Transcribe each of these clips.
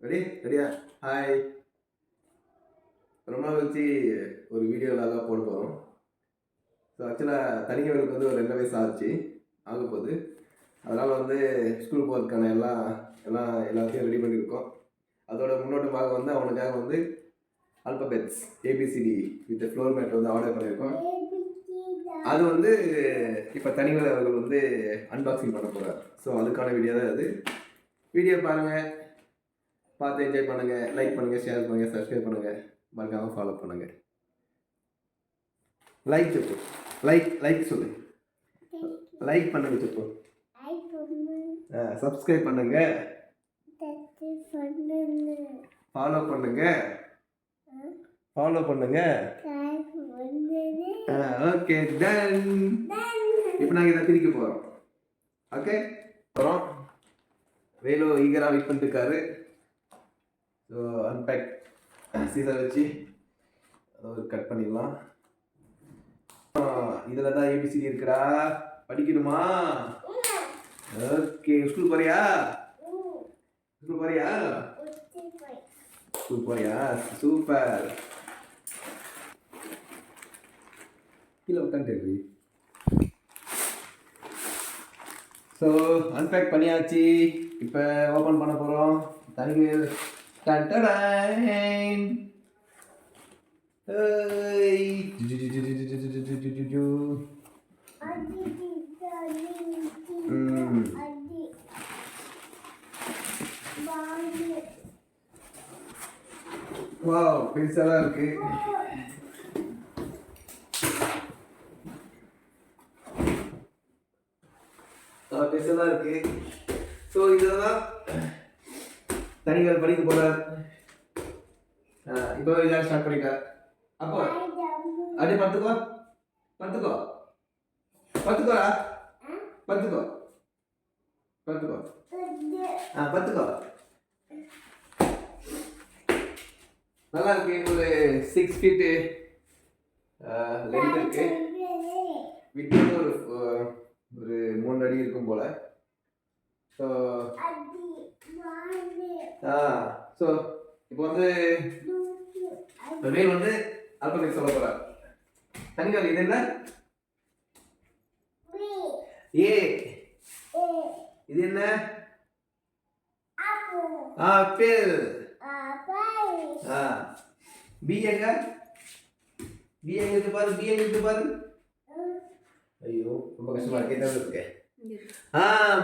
ரெடியா? ஹாய். ரொம்ப நாள் வச்சு ஒரு வீடியோவில் தான் போட போகிறோம். ஸோ ஆக்சுவலாக தனிக்கவலுக்கு வந்து ஒரு 2 வயசு ஆச்சு ஆக போகுது. அதனால் வந்து ஸ்கூல் போகிறதுக்கான எல்லாத்தையும் ரெடி பண்ணியிருக்கோம். அதோட முன்னோட்டமாக வந்து அவனுக்காக வந்து alphabets A B C D with flour made வந்து ஆர்டர் பண்ணியிருக்கோம். அது வந்து இப்போ தனிக்கவல் அவர்கள் வந்து அன்பாக்சிங் பண்ண போகிறார். ஸோ அதுக்கான வீடியோ தான் அது. வீடியோ பாருங்கள், பார்த்து என்ஜாய் பண்ணுங்கள். லைக் பண்ணுங்கள், ஷேர் பண்ணுங்கள், சப்ஸ்கிரைப் பண்ணுங்கள், மறக்காமல் ஃபாலோ பண்ணுங்கள். லைக் చెప్పు, லைக் சொல்லு, லைக் பண்ணுங்க చెప్పు, சப்ஸ்கிரைப் பண்ணுங்க, ஃபாலோ பண்ணுங்க, ஓகே டன். இப்போ நாங்கள் இதை பிரிக்க போகிறோம். ஓகே போகிறோம். வேலு ஈகராக வெயிட் பண்ணிட்டு இருக்காரு. ஸோ அன்பேக் சீசர் வச்சு அதை கட் பண்ணிடலாம். இதில் தான் ஏபிசிடி இருக்குடா, படிக்கணுமா? ஓகே, ஸ்கூல் போறியா? சூப்பர். கீழே உட்காந்து. ஸோ அன்பேக் பண்ணியாச்சு. இப்போ ஓப்பன் பண்ண போகிறோம். தனிகள் வாவ், பெருசாக இருக்கு. பெருசாக இருக்கு. ஸோ இதெல்லாம் தனிகள் படிக்க போகிறார். இப்போ இதாக ஸ்டார்ட் பண்ணிட்டார். அப்போ அப்படியே பத்துக்கோடா, பத்துக்கோ. நல்லா இருக்கு. ஒரு 6 feet லென்த் இருக்கு. விட்டு ஒரு 3 அடி இருக்கும் போல. ஸோ இப்போ வந்து வேல் வந்து ஆல்பபெட் சொல்ல போறார். தனிகள் இது என்ன? ஏ. இது என்ன? ஆப்பிள். பி எங்க இருக்கு பாரு. ஐயோ, ரொம்ப கஷ்டமா இருக்கு. என்ன இருக்கு?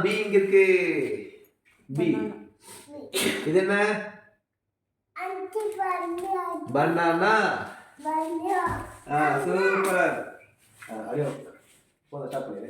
பி இங்க இருக்கு. பி. இது என்ன? பனானா. சூப்பர். ஐயோ, போத ஸ்டார்ட் பண்ணிடு.